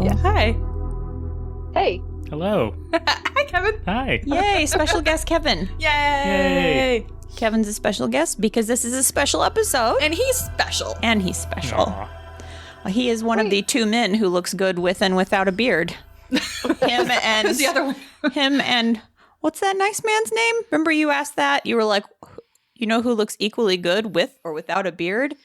Yeah. Hi. Hey. Hello. Hi, Kevin. Hi. Yay, special guest Kevin. Yay. Kevin's a special guest because this is a special episode. And he's special. And he's special. Aw. He is one of the two men who looks good with and without a beard. Him and Who's the other one? him and what's that nice man's name? Remember you asked that? You were like, you know who looks equally good with or without a beard?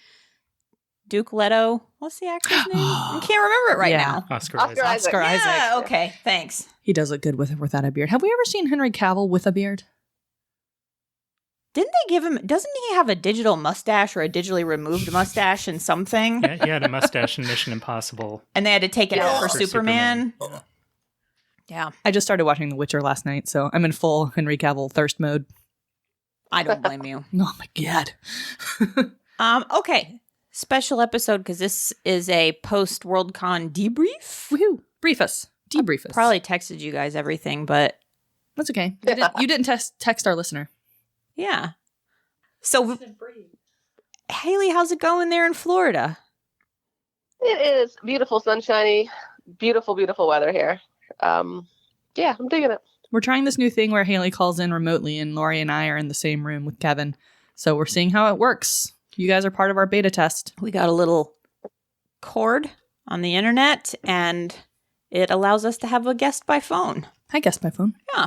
Duke Leto. What's the actor's name? I can't remember it right now. Oscar Oscar Isaac. Oscar Isaac. Yeah, okay, thanks. He does look good with or without a beard. Have we ever seen Henry Cavill with a beard? Didn't they give him, doesn't he have a digital mustache or a digitally removed mustache in something? Yeah, he had a mustache in Mission Impossible. And they had to take it out for For Superman. Yeah, I just started watching The Witcher last night, so I'm in full Henry Cavill thirst mode. I don't blame you. Oh my god. Okay. Special episode because this is a post Worldcon debrief. Woohoo. Brief us. Debrief us. Probably texted you guys everything, but That's okay. You didn't text our listener. yeah. So, Haley, how's it going there in Florida? It is beautiful, sunshiny, beautiful, beautiful weather here. Yeah, I'm digging it. We're trying this new thing where Haley calls in remotely and Lori and I are in the same room with Kevin. So we're seeing how it works. You guys are part of our beta test. We got a little cord on the internet, and it allows us to have a guest by phone. I guessed my phone. Yeah.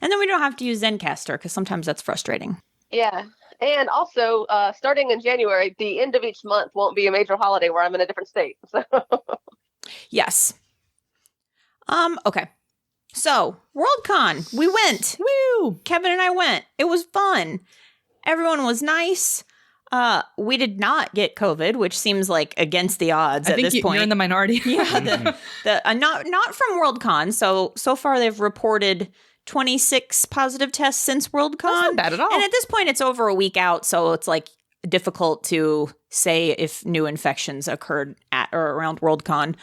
And then we don't have to use Zencaster because sometimes that's frustrating. Yeah. And also, starting in January, the end of each month won't be a major holiday where I'm in a different state. So. Yes. Okay. So, Worldcon, we went. Woo! Kevin and I went. It was fun. Everyone was nice. We did not get COVID, which seems like against the odds I at think this point. you're in the minority. Yeah, not from Worldcon. So far they've reported 26 positive tests since Worldcon. That's not bad at all. And at this point, it's over a week out, so it's like difficult to say if new infections occurred at or around Worldcon.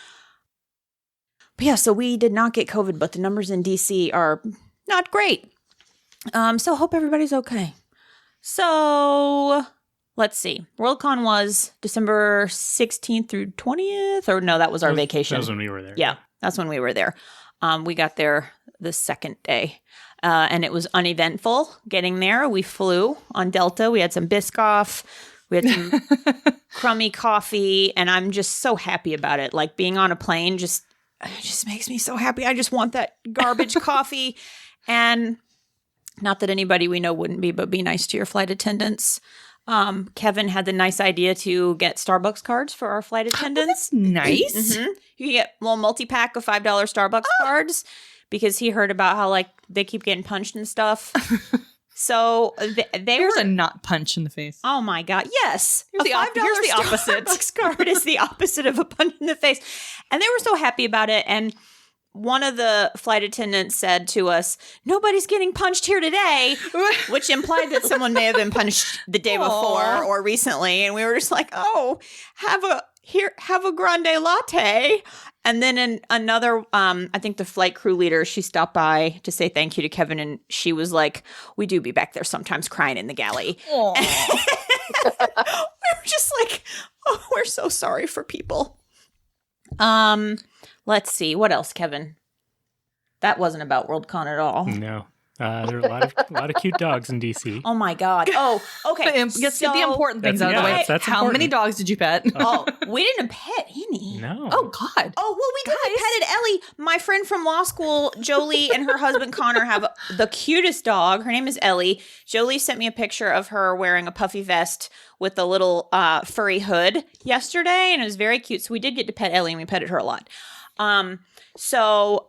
But yeah, so we did not get COVID, but the numbers in DC are not great. So hope everybody's okay. So let's see. Worldcon was December 16th through 20th, or no, that was our vacation. That was when we were there. Yeah, that's when we were there. We got there the second day, and it was uneventful getting there. We flew on Delta. We had some Biscoff. We had some crummy coffee, and I'm just so happy about it. Like being on a plane just makes me so happy. I just want that garbage coffee. And not that anybody we know wouldn't be, but be nice to your flight attendants. Kevin had the nice idea to get Starbucks cards for our flight attendants. Oh, nice. Mm-hmm. You can get a little multi-pack of $5 Starbucks cards because he heard about how like they keep getting punched and stuff. So Here's a not punch in the face. Oh my God. Yes. Here's the opposite. Starbucks card is the opposite of a punch in the face. And they were so happy about it. And one of the flight attendants said to us, "Nobody's getting punched here today," which implied that someone may have been punched the day before or recently. And we were just like, "Oh, have a grande latte." And then in another, I think the flight crew leader, she stopped by to say thank you to Kevin. And she was like, "We do be back there sometimes crying in the galley." We were just like, "Oh, we're so sorry for people." Let's see. What else, Kevin? That wasn't about Worldcon at all. No. There are a lot of cute dogs in DC. Oh my God. Oh, okay. Let's get the important things out of the way. That's How important. many dogs did you pet? Oh, we didn't pet any. No. Oh, God. Oh, well, we did. We petted Ellie. My friend from law school, Jolie, and her husband Connor have the cutest dog. Her name is Ellie. Jolie sent me a picture of her wearing a puffy vest with a little furry hood yesterday, and it was very cute. So we did get to pet Ellie, and we petted her a lot. So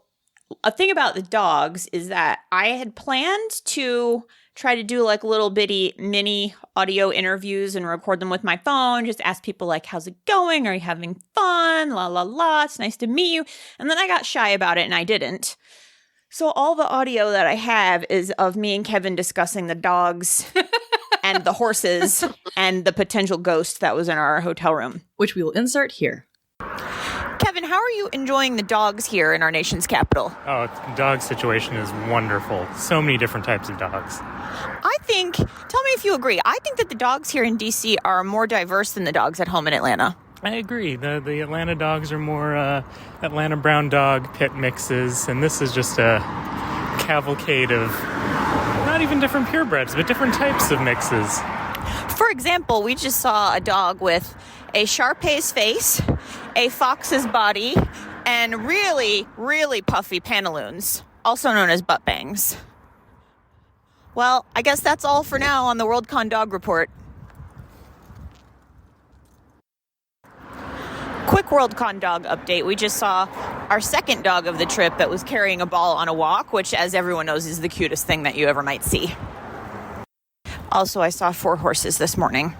a thing about the dogs is that I had planned to try to do like little bitty mini audio interviews and record them with my phone. Just ask people like, "How's it going? Are you having fun? La, la, la. It's nice to meet you." And then I got shy about it and I didn't. So all the audio that I have is of me and Kevin discussing the dogs and the horses and the potential ghost that was in our hotel room. Which we will insert here. Kevin, how are you enjoying the dogs here in our nation's capital? Oh, the dog situation is wonderful. So many different types of dogs. I think, tell me if you agree, I think that the dogs here in DC are more diverse than the dogs at home in Atlanta. I agree. The Atlanta dogs are more Atlanta brown dog pit mixes, and this is just a cavalcade of not even different purebreds, but different types of mixes. For example, we just saw a dog with a Shar-Pei's face, a fox's body, and really, really puffy pantaloons, also known as butt bangs. Well, I guess that's all for now on the Worldcon Dog Report. Quick Worldcon dog update. We just saw our second dog of the trip that was carrying a ball on a walk, which, as everyone knows, is the cutest thing that you ever might see. Also, I saw 4 horses this morning.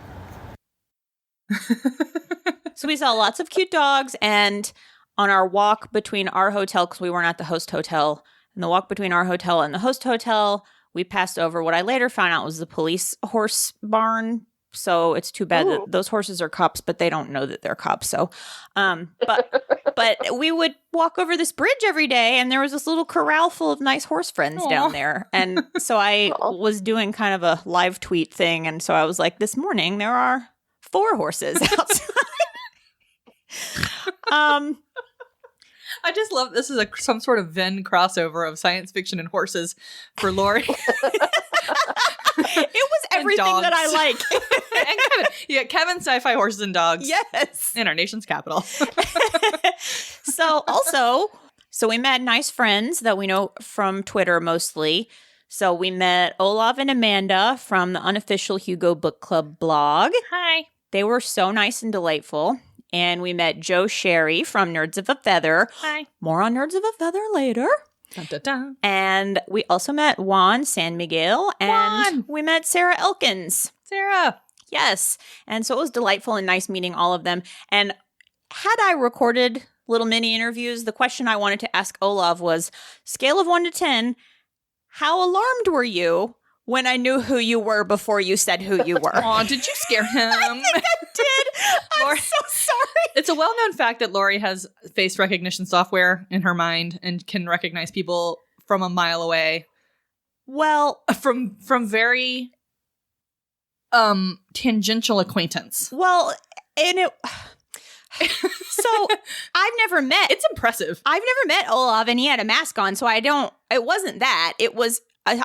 So we saw lots of cute dogs, and on our walk between our hotel, because we weren't at the host hotel, and the walk between our hotel and the host hotel, we passed over what I later found out was the police horse barn. So it's too bad that those horses are cops, but they don't know that they're cops. So, but we would walk over this bridge every day, and there was this little corral full of nice horse friends down there. And so I was doing kind of a live tweet thing, and so I was like, this morning there are 4 horses outside. I just love this is some sort of Venn crossover of science fiction and horses for Lori. It was everything that I like. And Kevin. You got Kevin, sci-fi, horses, and dogs. Yes. In our nation's capital. So we met nice friends that we know from Twitter mostly. So we met Olav and Amanda from the unofficial Hugo Book Club blog. Hi. They were so nice and delightful. And we met Joe Sherry from Nerds of a Feather. Hi. More on Nerds of a Feather later. Dun, dun, dun. And we also met Juan San Miguel. And we met Sarah Elkins. Sarah. Yes. And so it was delightful and nice meeting all of them. And had I recorded little mini interviews, the question I wanted to ask Olav was, scale of 1 to 10, how alarmed were you when I knew who you were before you said who you were? Aw, did you scare him? I think I did. I'm so sorry. It's a well-known fact that Lori has face recognition software in her mind and can recognize people from a mile away. Well, from very tangential acquaintance. Well, and it... So I've never met... It's impressive. I've never met Olav, and he had a mask on, so it wasn't that. It was...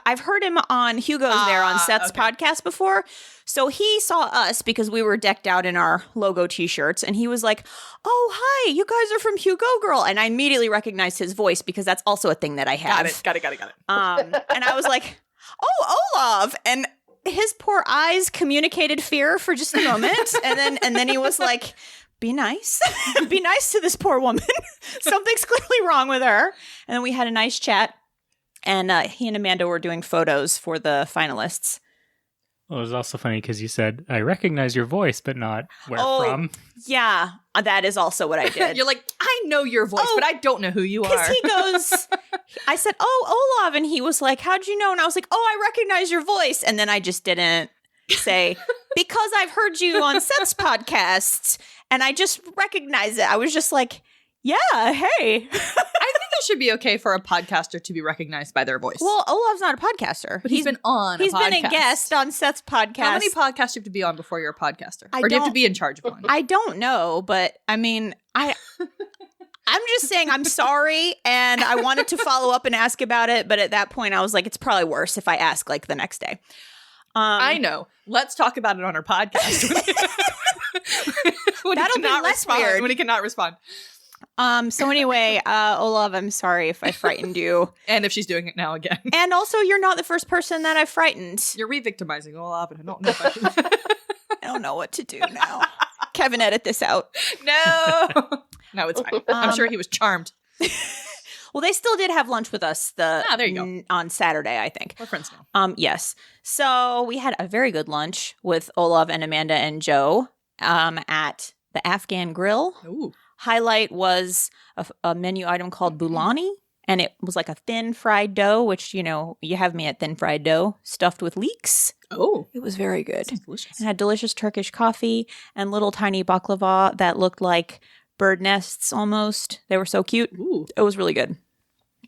I've heard him on Hugo's there on Seth's podcast before. So he saw us because we were decked out in our logo t-shirts, and he was like, oh, hi, you guys are from Hugo Girl. And I immediately recognized his voice because that's also a thing that I have. Got it. And I was like, oh, Olav. And his poor eyes communicated fear for just a moment. And then he was like, be nice. Be nice to this poor woman. Something's clearly wrong with her. And then we had a nice chat. And he and Amanda were doing photos for the finalists. Well, it was also funny because you said, I recognize your voice, but not where from. Yeah, that is also what I did. You're like, I know your voice, but I don't know who you are. Because he goes, I said, oh, Olav. And he was like, how'd you know? And I was like, oh, I recognize your voice. And then I just didn't say, because I've heard you on Seth's podcast. And I just recognize it. I was just like, yeah, hey. I think it should be okay for a podcaster to be recognized by their voice. Well, Olav's not a podcaster. But he's been on He's a podcast. been a guest on Seth's podcast. How many podcasts do you have to be on before you're a podcaster? Or do you have to be in charge of one? I don't know, but I mean, I'm just saying I'm sorry, and I wanted to follow up and ask about it, but at that point I was like, it's probably worse if I ask like the next day. I know. Let's talk about it on our podcast. That'll be less weird. When he cannot respond. So anyway, Olav, I'm sorry if I frightened you. And if she's doing it now again. And also, you're not the first person that I've frightened. You're re-victimizing Olav, and I don't know if I should. I don't know what to do now. Kevin, edit this out. No. No, it's fine. I'm sure he was charmed. Well, they still did have lunch with us there you go. On Saturday, I think. We're friends now. Yes. So we had a very good lunch with Olav and Amanda and Joe at the Afghan Grill. Ooh. Highlight was a menu item called boulani, and it was like a thin fried dough, which, you know, you have me at thin fried dough, stuffed with leeks. Oh. It was very good. Sounds delicious. It had delicious Turkish coffee and little tiny baklava that looked like bird nests almost. They were so cute. Ooh. It was really good.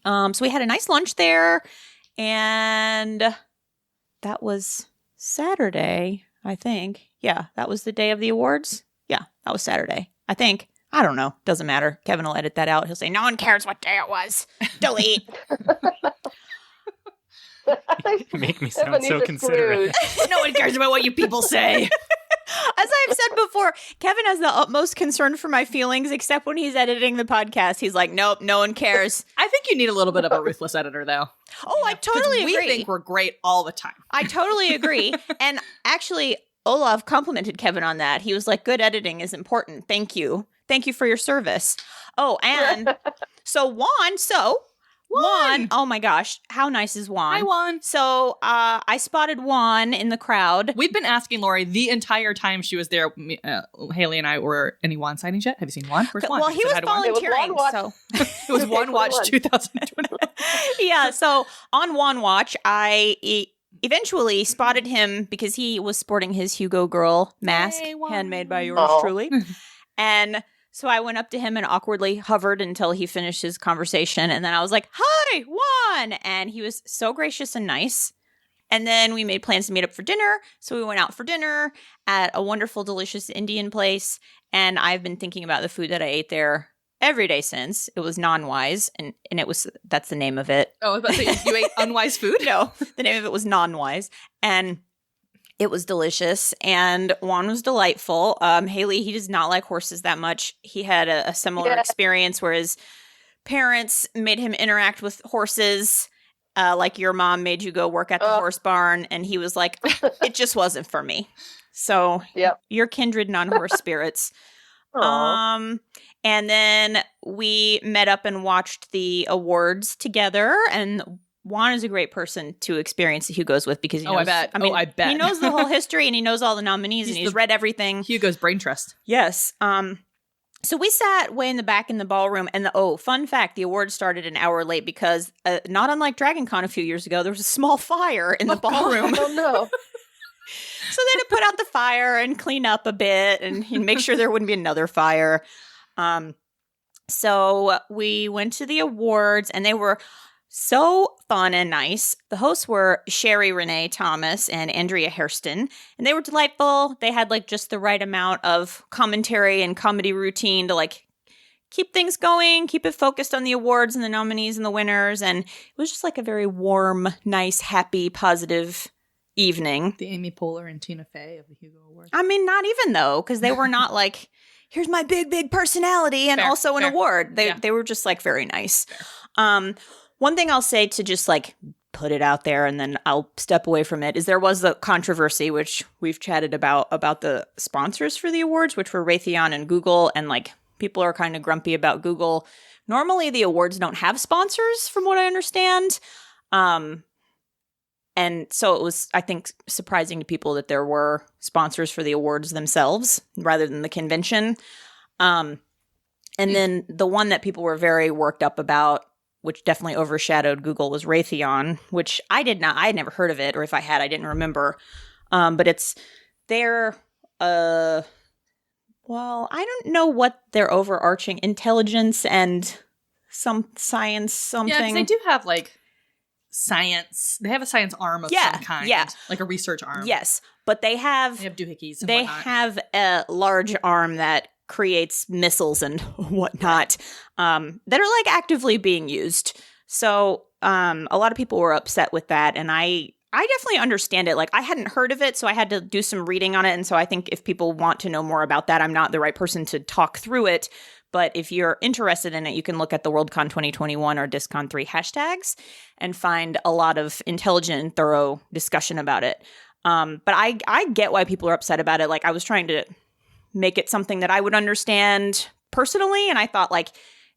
So we had a nice lunch there, and that was Saturday, I think. Yeah, that was the day of the awards. Yeah, that was Saturday. I think. I don't know. Doesn't matter. Kevin will edit that out. He'll say, no one cares what day it was. Delete. Make me sound so Ebenezer considerate. Scrooge. No one cares about what you people say. As I've said before, Kevin has the utmost concern for my feelings, except when he's editing the podcast. He's like, nope, no one cares. I think you need a little bit of a ruthless editor, though. Oh, I totally agree. We think we're great all the time. I totally agree. And actually, Olaf complimented Kevin on that. He was like, good editing is important. Thank you. Thank you for your service. Oh, and so Juan, oh my gosh, how nice is Juan? Hi, Juan. So I spotted Juan in the crowd. We've been asking Lori the entire time she was there. Haley and I were any Juan sightings yet? Have you seen Juan? Where's Juan? Well, he was volunteering. It was So It was Juan Watch 2020. yeah, so on Juan Watch, I eventually spotted him because he was sporting his Hugo Girl mask, Hey, Juan. handmade by yours Oh. truly. And so I went up to him and awkwardly hovered until he finished his conversation. And then I was like, hi, Juan. And he was so gracious and nice. And then we made plans to meet up for dinner. So we went out for dinner at a wonderful, delicious Indian place. And I've been thinking about the food that I ate there every day since. It was Non-Wise. And that's the name of it. Oh, I was about to say, you ate unwise food? No, the name of it was Non-Wise. And it was delicious, and Juan was delightful. Haley, he does not like horses that much. He had a similar experience where his parents made him interact with horses, like your mom made you go work at the horse barn, and he was like, it just wasn't for me. So you're kindred non-horse spirits. Aw. And then we met up and watched the awards together, and Juan is a great person to experience the Hugos with because he knows, I bet. I bet. he knows the whole history and he knows all the nominees and he's read everything. Hugo's brain trust. Yes. So we sat way in the back in the ballroom, and fun fact, the awards started an hour late because not unlike Dragon Con a few years ago, there was a small fire in the ballroom. Oh no. So they had to put out the fire and clean up a bit and make sure there wouldn't be another fire. So we went to the awards, and they were so fun and nice. The hosts were Sherry Renee Thomas and Andrea Hairston, and they were delightful. They had like just the right amount of commentary and comedy routine to like keep things going, keep it focused on the awards and the nominees and the winners. And it was just like a very warm, nice, happy, positive evening. The Amy Poehler and Tina Fey of the Hugo Awards. I mean, not even though, because they were not like, here's my big, big personality and Fair, also an fair. award. Yeah. They were just like very nice. One thing I'll say to just like put it out there and then I'll step away from it is there was the controversy, which we've chatted about the sponsors for the awards, which were Raytheon and Google. And like people are kind of grumpy about Google. Normally the awards don't have sponsors from what I understand. And so it was, I think, surprising to people that there were sponsors for the awards themselves rather than the convention. And then the one that people were very worked up about, which definitely overshadowed Google, was Raytheon, which I had never heard of it, or if I had, I didn't remember. But it's their, I don't know what their overarching intelligence and some science something. Yeah, 'cause they do have like science. They have a science arm of some kind. Yeah. Like a research arm. Yes, but they have doohickeys and they whatnot. have a large arm that creates missiles and whatnot that are like actively being used. So a lot of people were upset with that, and I definitely understand it. Like I hadn't heard of it, so I had to do some reading on it. And so I think if people want to know more about that, I'm not the right person to talk through it. But if you're interested in it, you can look at the Worldcon 2021 or DisCon 3 hashtags and find a lot of intelligent and thorough discussion about it. But I get why people are upset about it. Like I was trying to make it something that I would understand personally. And I thought like,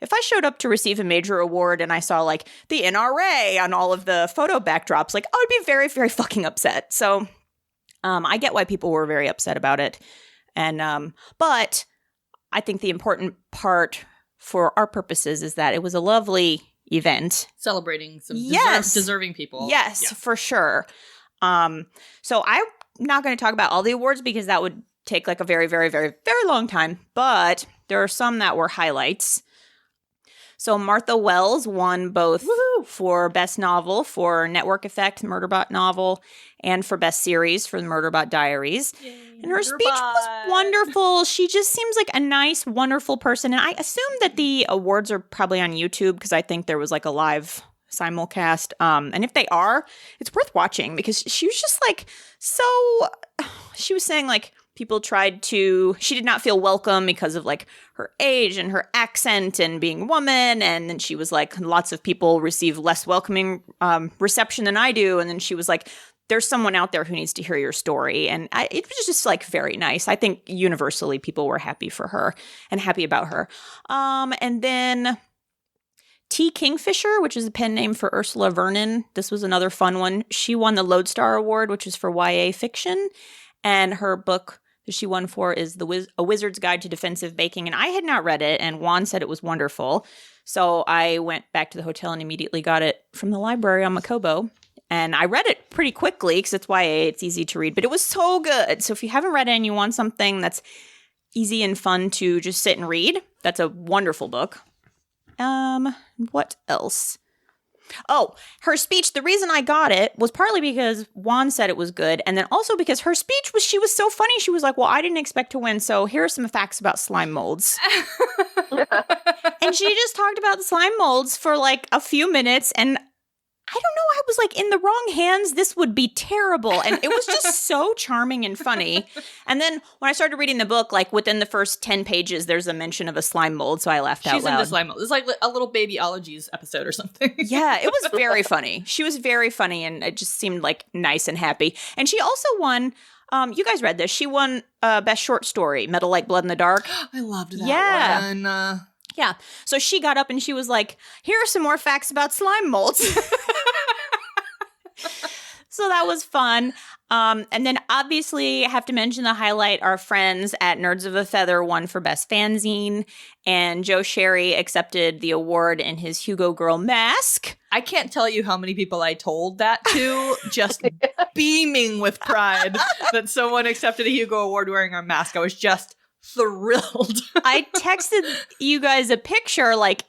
if I showed up to receive a major award and I saw like the NRA on all of the photo backdrops, like I would be very, very fucking upset. So I get why people were very upset about it. And but I think the important part for our purposes is that it was a lovely event. Celebrating some deserving people. Yes, Yeah. for sure. So I'm not going to talk about all the awards because that would take like a very, very, very, very long time. But there are some that were highlights. So Martha Wells won both for Best Novel for Network Effect, Murderbot novel, and for Best Series for the Murderbot Diaries. And her speech was wonderful. She just seems like a nice, wonderful person. And I assume that the awards are probably on YouTube because I think there was like a live simulcast. And if they are, it's worth watching because she was just like she was saying like people she did not feel welcome because of like her age and her accent and being a woman. And then she was like, lots of people receive less welcoming reception than I do. And then she was like, there's someone out there who needs to hear your story. And it was just like very nice. I think universally people were happy for her and happy about her. And then T. Kingfisher, which is a pen name for Ursula Vernon. This was another fun one. She won the Lodestar Award, which is for YA fiction. And her book that she won for is A Wizard's Guide to Defensive Baking. And I had not read it, and Juan said it was wonderful. So I went back to the hotel and immediately got it from the library on Makobo. And I read it pretty quickly because it's YA, it's easy to read, but it was so good. So if you haven't read it and you want something that's easy and fun to just sit and read, that's a wonderful book. What else? Oh, her speech, the reason I got it was partly because Juan said it was good, and then also because her speech she was so funny. She was like, well, I didn't expect to win, so here are some facts about slime molds. And she just talked about the slime molds for like a few minutes, and I don't know, I was like, in the wrong hands, this would be terrible. And it was just so charming and funny. And then when I started reading the book, like within the first 10 pages, there's a mention of a slime mold. So I laughed out loud. She's into slime mold. It's like a little Babyologies episode or something. Yeah, it was very funny. She was very funny and it just seemed like nice and happy. And she also won, you guys read this, she won Best Short Story, Metal Like Blood in the Dark. I loved that one. Yeah. So she got up and she was like, here are some more facts about slime molds. So that was fun. And then obviously I have to mention the highlight. Our friends at Nerds of a Feather won for Best Fanzine. And Joe Sherry accepted the award in his Hugo Girl mask. I can't tell you how many people I told that to, just beaming with pride that someone accepted a Hugo Award wearing our mask. I was just thrilled. I texted you guys a picture like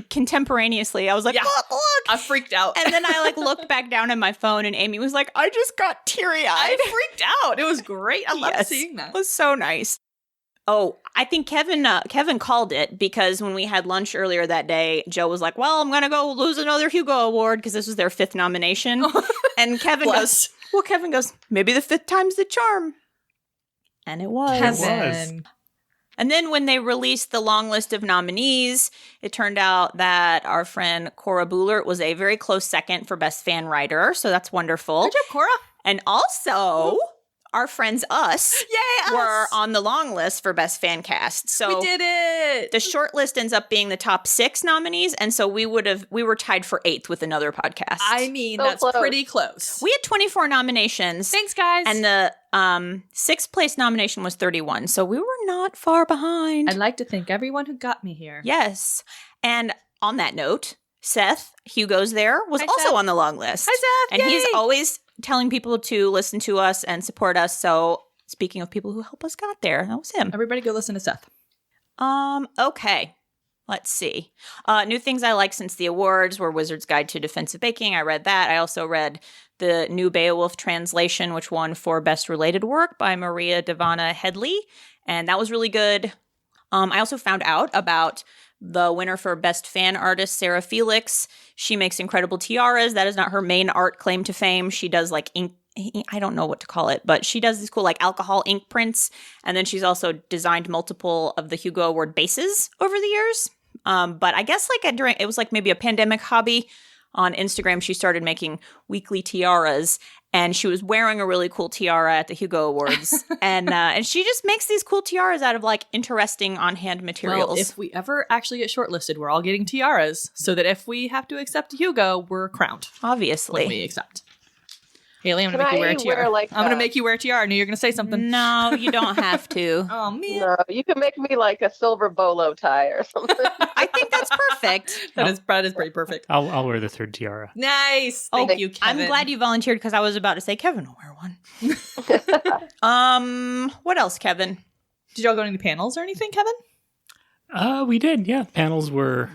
contemporaneously. I was like, look. I freaked out. And then I like looked back down at my phone and Amy was like, I just got teary-eyed. I freaked out. It was great. I loved seeing that. It was so nice. Oh, I think Kevin called it because when we had lunch earlier that day, Joe was like, well, I'm going to go lose another Hugo Award because this was their 5th nomination. And Kevin goes, maybe the 5th time's the charm. And it was. Kevin. And then when they released the long list of nominees, it turned out that our friend Cora Boulert was a very close second for Best Fan Writer. So that's wonderful. Good job, Cora. And also, our friends us were on the long list for Best Fan Cast. So we did it. The short list ends up being the top 6 nominees. And so we were tied for 8th with another podcast. I mean, that's pretty close. We had 24 nominations. Thanks, guys. And the 6th place nomination was 31. So we were not far behind. I'd like to thank everyone who got me here. Yes. And on that note, Seth, Hugo's there, was Hi, also Seth. on the long list. Hi, Seth. And Yay. he's always telling people to listen to us and support us. So speaking of people who help us got there, that was him. Everybody go listen to Seth. Okay. Let's see. New things I like since the awards were Wizard's Guide to Defensive Baking. I read that. I also read the new Beowulf translation, which won for Best Related Work by Maria Devana Headley. And that was really good. I also found out about the winner for Best Fan Artist, Sarah Felix. She makes incredible tiaras. That is not her main art claim to fame. She does like ink. I don't know what to call it, but she does these cool like alcohol ink prints. And then she's also designed multiple of the Hugo Award bases over the years. But I guess like it was like maybe a pandemic hobby. On Instagram, she started making weekly tiaras, and she was wearing a really cool tiara at the Hugo Awards. and she just makes these cool tiaras out of like interesting on-hand materials. Well, if we ever actually get shortlisted, we're all getting tiaras, so that if we have to accept a Hugo, we're crowned. Obviously. When we accept. Haley, I'm going to make you wear a tiara. I'm going to make you wear a tiara. I knew you were going to say something. No, you don't have to. Oh, man. No, you can make me like a silver bolo tie or something. I think that's perfect. That is pretty perfect. I'll wear the 3rd tiara. Nice. Thank you, Kevin. I'm glad you volunteered because I was about to say Kevin will wear one. What else, Kevin? Did y'all go to any panels or anything, Kevin? We did, yeah. Panels were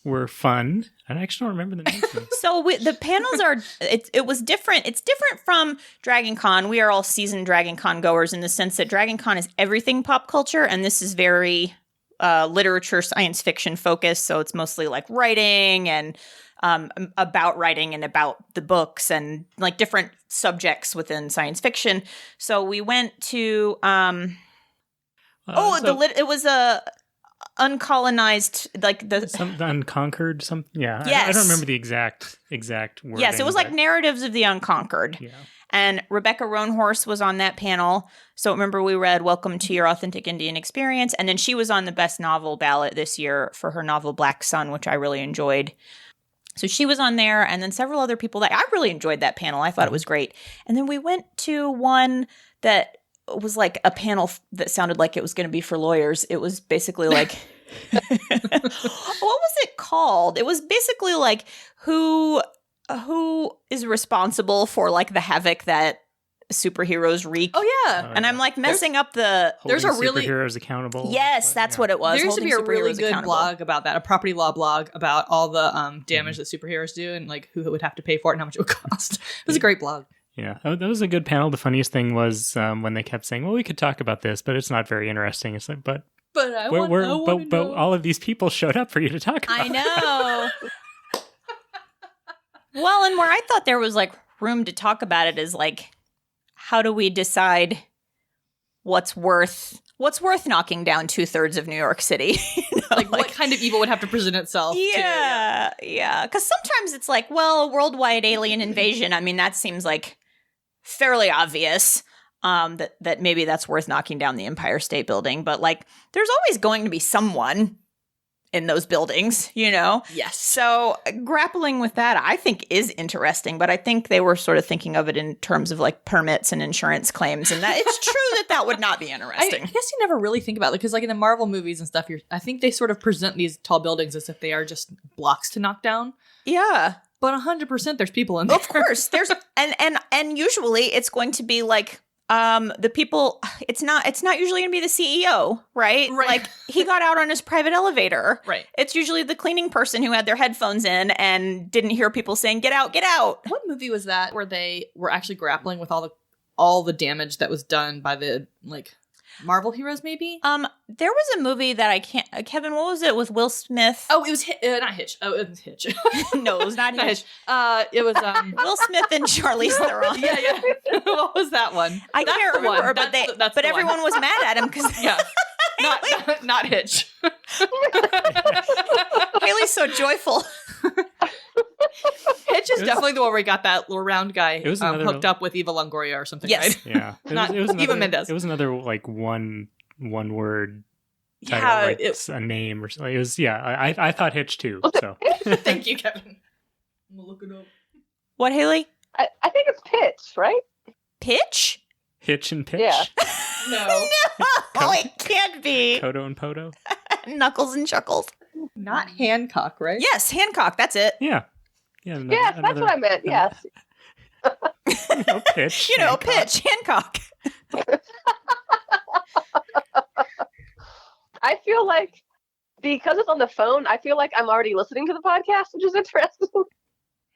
were fun. I actually don't remember the names. So the panels are, it was different. It's different from Dragon Con. We are all seasoned Dragon Con goers in the sense that Dragon Con is everything pop culture, and this is very literature, science fiction focused. So it's mostly like writing and about writing and about the books and like different subjects within science fiction. So we went to, it was a uncolonized, like the unconquered, yeah. Yes. I don't remember the exact word. Yes, it was like narratives of the unconquered. Yeah. And Rebecca Roanhorse was on that panel. So remember we read Welcome to Your Authentic Indian Experience. And then she was on the best novel ballot this year for her novel Black Sun, which I really enjoyed. So she was on there, and then several other people that I really enjoyed that panel. I thought it was great. And then we went to one that was like a panel that sounded like it was going to be for lawyers. It was basically like, what was it called? It was basically like who is responsible for like the havoc that superheroes wreak. Oh yeah. And I'm like messing up the there's a really superheroes accountable. Yes, that's what it was. There used to be a really superheroes good accountable. blog about that, a property law blog about all the damage that superheroes do and like who would have to pay for it and how much it would cost. It was a great blog. Yeah, that was a good panel. The funniest thing was when they kept saying, "Well, we could talk about this, but it's not very interesting." It's like, but all of these people showed up for you to talk about. I know. Well, and where I thought there was like room to talk about it is like, how do we decide what's worth knocking down 2/3 of New York City? You know, like what kind of evil would have to present itself? Yeah. Because sometimes it's like, well, worldwide alien invasion. I mean, that seems like fairly obvious. That maybe that's worth knocking down the Empire State Building, but like, there's always going to be someone in those buildings, you know? Yes. So grappling with that, I think, is interesting, but I think they were sort of thinking of it in terms of like permits and insurance claims, and that it's true that would not be interesting. I guess you never really think about it because like in the Marvel movies and stuff, I think they sort of present these tall buildings as if they are just blocks to knock down. Yeah. But 100% there's people in there. Of course. There's and usually it's going to be like the people, it's not usually going to be the CEO, right? Like he got out on his private elevator. Right. It's usually the cleaning person who had their headphones in and didn't hear people saying, "Get out, get out." What movie was that where they were actually grappling with all the damage that was done by the like Marvel heroes maybe? There was a movie that I can't, Kevin, what was it with Will Smith? Oh, it was not Hitch. Oh, it was Hitch. No, it was not Hitch. It was Will Smith and Charlize Theron. Yeah. What was that one? I can't remember, but everyone was mad at him because yeah, not Hitch. Haley's so joyful. Hitch is definitely the one where we got that little round guy hooked up with Eva Longoria or something. Yes. Right? Yeah. It was Eva Mendes. It was another like one word title, yeah, like a name or something. It was I thought Hitch too. So thank you, Kevin. I'm gonna look it up. What, Haley? I think it's Pitch, right? Pitch? Hitch and Pitch. Yeah. No. Oh, it can't be. Kodo and Poto. Knuckles and Chuckles. Not Hancock, right? Yes, Hancock. That's it. Yeah. Yeah. Yes, that's what I meant. Yes. Pitch. Pitch. Hancock. I feel like because it's on the phone, I feel like I'm already listening to the podcast, which is interesting.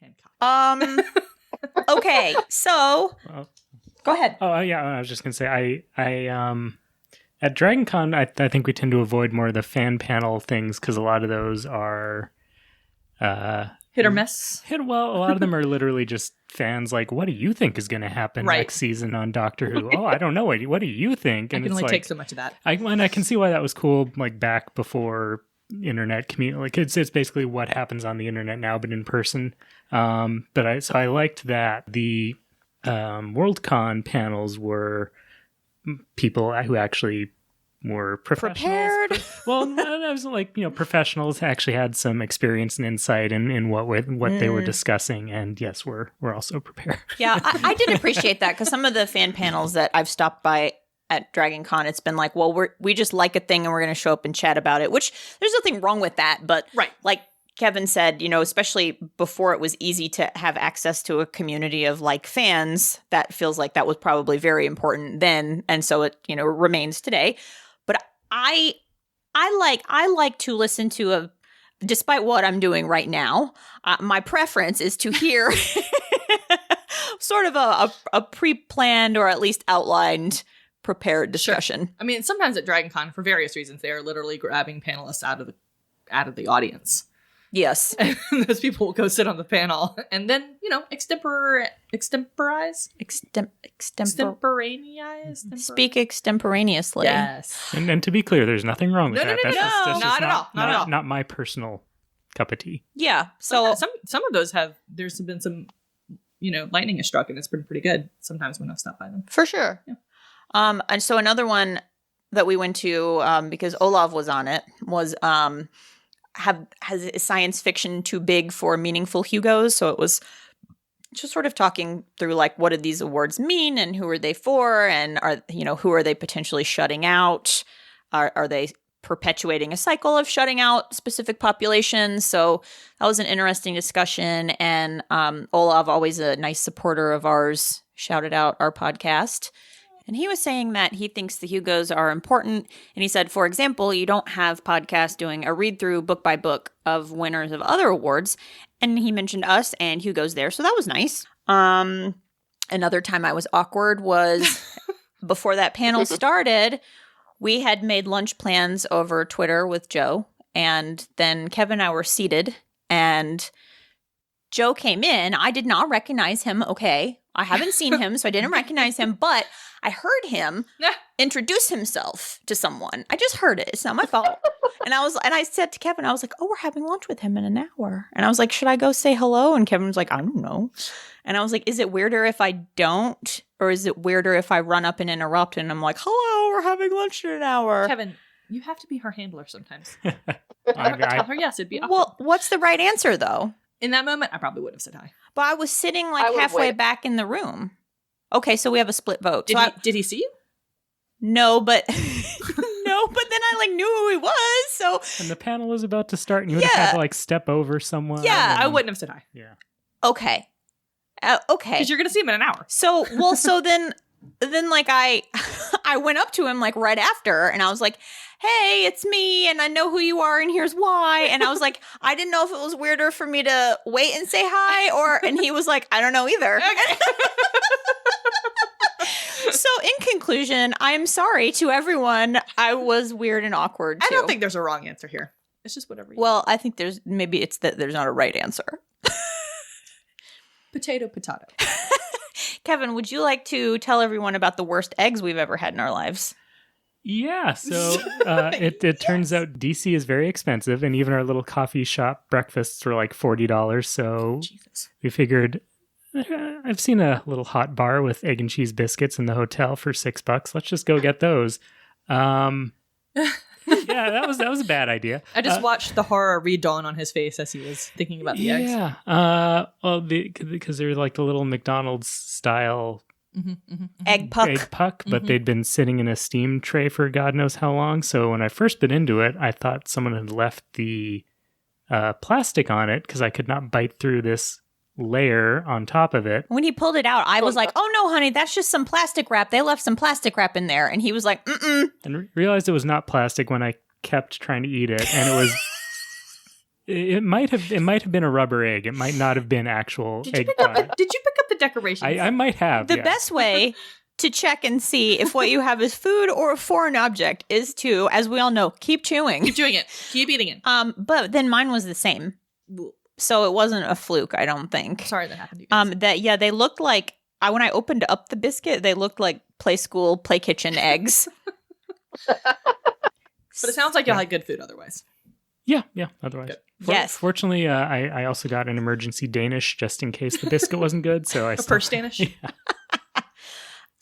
Hancock. Okay, so go ahead. Oh yeah, I was just gonna say I at Dragon Con I think we tend to avoid more of the fan panel things because a lot of those are hit or miss. Well, a lot of them are literally just fans like, what do you think is going to happen next season on Doctor Who? Oh, I don't know. What do you think? And I can only take so much of that. I can see why that was cool, like back before internet community. Like it's basically what happens on the internet now, but in person. But I liked that the Worldcon panels were people who actually were professionals. Prepared. Well, I was like, professionals actually had some experience and insight in what they were discussing, and yes, we're also prepared. Yeah, I did appreciate that because some of the fan panels that I've stopped by at Dragon Con, it's been like, well, we just like a thing and we're going to show up and chat about it, which there's nothing wrong with that, but like Kevin said, especially before it was easy to have access to a community of like fans, that feels like that was probably very important then, and so it remains today. But I like to listen to despite what I'm doing right now, my preference is to hear sort of a pre-planned or at least outlined, prepared discussion. Sure. I mean, sometimes at Dragon Con, for various reasons, they are literally grabbing panelists out of the audience. Yes. And those people will go sit on the panel and then, extemporize? Extemporaneous? Speak extemporaneously. Yes. And to be clear, there's nothing wrong with that. No, That's not at all. Not at all. Not my personal cup of tea. Yeah. So some of those there's been some, lightning has struck and it's been pretty good sometimes when I've stopped by them. for sure. Yeah. And so another one that we went to, because Olav was on it, was is science fiction too big for meaningful Hugos? So it was just sort of talking through like, what do these awards mean and who are they for? And who are they potentially shutting out? Are they perpetuating a cycle of shutting out specific populations? So that was an interesting discussion. And Olav, always a nice supporter of ours, shouted out our podcast. And he was saying that he thinks the Hugos are important. And he said, for example, you don't have podcasts doing a read-through book by book of winners of other awards. And he mentioned us and Hugos there. So that was nice. Another time I was awkward was before that panel started, we had made lunch plans over Twitter with Joe. And then Kevin and I were seated. And Joe came in. I did not recognize him. Okay. I haven't seen him, so I didn't recognize him. But I heard him introduce himself to someone. I just heard it. It's not my fault. And I said to Kevin, I was like, oh, we're having lunch with him in an hour. And I was like, should I go say hello? And Kevin was like, I don't know. And I was like, is it weirder if I don't? Or is it weirder if I run up and interrupt and I'm like, hello, we're having lunch in an hour? Kevin, you have to be her handler sometimes. I Tell her yes, it'd be awkward. Well, what's the right answer, though? In that moment, I probably would have said hi. But I was sitting I like would halfway wait. back in the room. Okay, so we have a split vote. Did he see you? No, but then I like knew who he was. So And the panel was about to start, and you would have had to like step over someone. Yeah, I and- wouldn't have said hi. Yeah. okay, okay. Because you're going to see him in an hour. So then like I went up to him like right after, and I was like, hey, it's me, and I know who you are, and here's why. And I was like, I didn't know if it was weirder for me to wait and say hi, and he was like, I don't know either. So in conclusion, I'm sorry to everyone. I was weird and awkward too. I don't think there's a wrong answer here. It's just whatever you Well, I think there's not a right answer. Potato. Kevin, would you like to tell everyone about the worst eggs we've ever had in our lives? Yeah, so it turns out DC is very expensive, and even our little coffee shop breakfasts were like $40. So Jesus. we figured, I've seen a little hot bar with egg and cheese biscuits in the hotel for $6. Let's just go get those. Yeah, that was a bad idea. I just watched the horror redawn on his face as he was thinking about the eggs. Yeah, well, because they're like the little McDonald's style Egg puck. but they'd been sitting in a steam tray for God knows how long. So when I first bit into it, I thought someone had left the plastic on it because I could not bite through this layer on top of it. When he pulled it out, I was like, oh no, honey, that's just some plastic wrap. They left some plastic wrap in there. And he was like, mm-mm. And realized it was not plastic when I kept trying to eat it. And it was... It might have been a rubber egg. It might not have been actual egg pie. Did you pick up the decorations? I might have. The yeah. best way to check and see if what you have is food or a foreign object is to, as we all know, keep chewing. Keep doing it. Keep eating it. But then mine was the same. So it wasn't a fluke, I don't think. Sorry that happened to you guys. They looked like, when I opened up the biscuit, they looked like play school, play kitchen eggs. But it sounds like y'all had good food otherwise. Yeah. Otherwise, Good. Yes. Fortunately, I also got an emergency Danish just in case the biscuit wasn't good. So I A purse Danish. Yeah.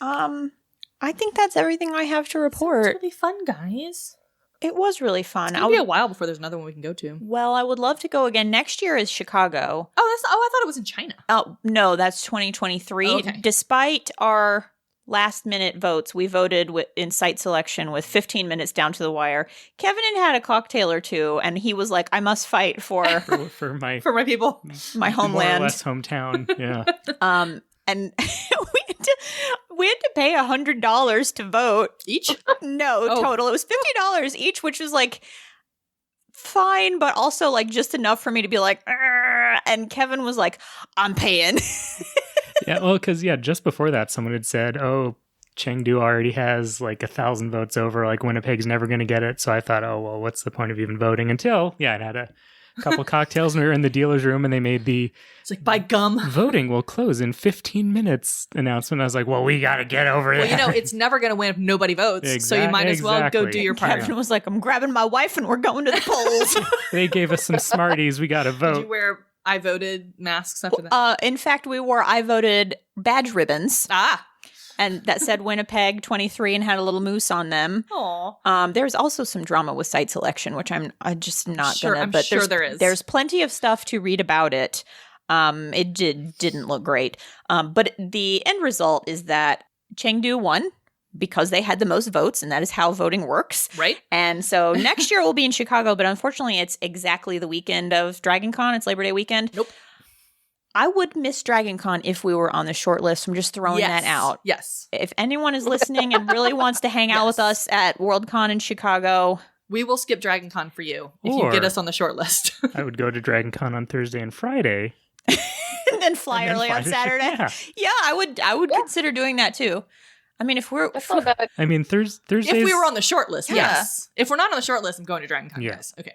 I think that's everything I have to report. It's really fun, guys. It was really fun. It's going to be a while before there's another one we can go to. Well, I would love to go again. Next year is Chicago. I thought it was in China. Oh, no, that's 2023. Oh, okay. Despite our last minute votes, we voted in site selection with 15 minutes down to the wire. Kevin had a cocktail or two, and he was like, I must fight for for my people. my more or homeland. less hometown. Yeah. And we had to pay $100 to vote Each? No, Oh. total. It was $50 each, which was like fine, but also like just enough for me to be like, "Arr," and Kevin was like, I'm paying. Yeah, well, because, just before that, someone had said, oh, Chengdu already has like 1,000 votes over, like Winnipeg's never going to get it. So I thought, oh, well, what's the point of even voting? Until, it had a couple cocktails and we were in the dealer's room and they made the It's like, by gum. voting will close in 15 minutes announcement. I was like, well, we got to get over there. Well, it's never going to win if nobody votes. So you might as well go do your part. Kevin was like, I'm grabbing my wife and we're going to the polls. They gave us some Smarties. We got to vote. Did you wear I voted masks after that? In fact, we wore I voted badge ribbons. Ah. And that said Winnipeg 23 and had a little moose on them. Aw. There's also some drama with site selection, which I'm just not sure, gonna. I'm but sure there is. There's plenty of stuff to read about it. It didn't look great. But the end result is that Chengdu won because they had the most votes, and that is how voting works. Right. And so next year we'll be in Chicago, but unfortunately it's exactly the weekend of DragonCon. It's Labor Day weekend. Nope. I would miss DragonCon if we were on the short list. I'm just throwing that out. Yes. If anyone is listening and really wants to hang out with us at Worldcon in Chicago, we will skip DragonCon for you if you get us on the short list. I would go to DragonCon on Thursday and Friday. and then fly early on Saturday. Yeah, I would consider doing that too. I mean, if we're I mean, Thursdays. If we were on the short list, yes. If we're not on the short list, I'm going to DragonCon, guys. Okay.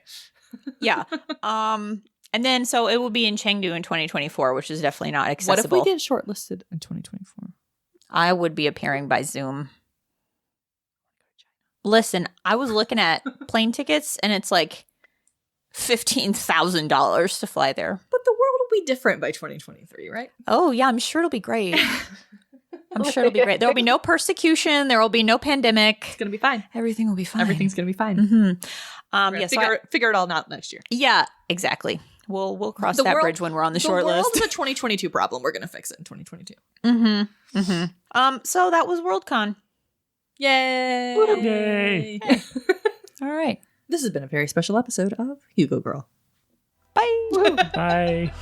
Yeah. And then, so it will be in Chengdu in 2024, which is definitely not accessible. What if we get shortlisted in 2024? I would be appearing by Zoom. Listen, I was looking at plane tickets, and it's like $15,000 to fly there. But the world will be different by 2023, right? Oh, yeah, I'm sure it'll be great. I'm sure it'll be great. There will be no persecution. There will be no pandemic. It's going to be fine. Everything will be fine. Everything's going to be fine. Mm-hmm. Figure it all out next year. Yeah, exactly. We'll cross that bridge when we're on the short list. The world's a 2022 problem. We're going to fix it in 2022. Mm-hmm. Mm-hmm. So that was Worldcon. Yay! Yay! All right. This has been a very special episode of Hugo Girl. Bye. Bye.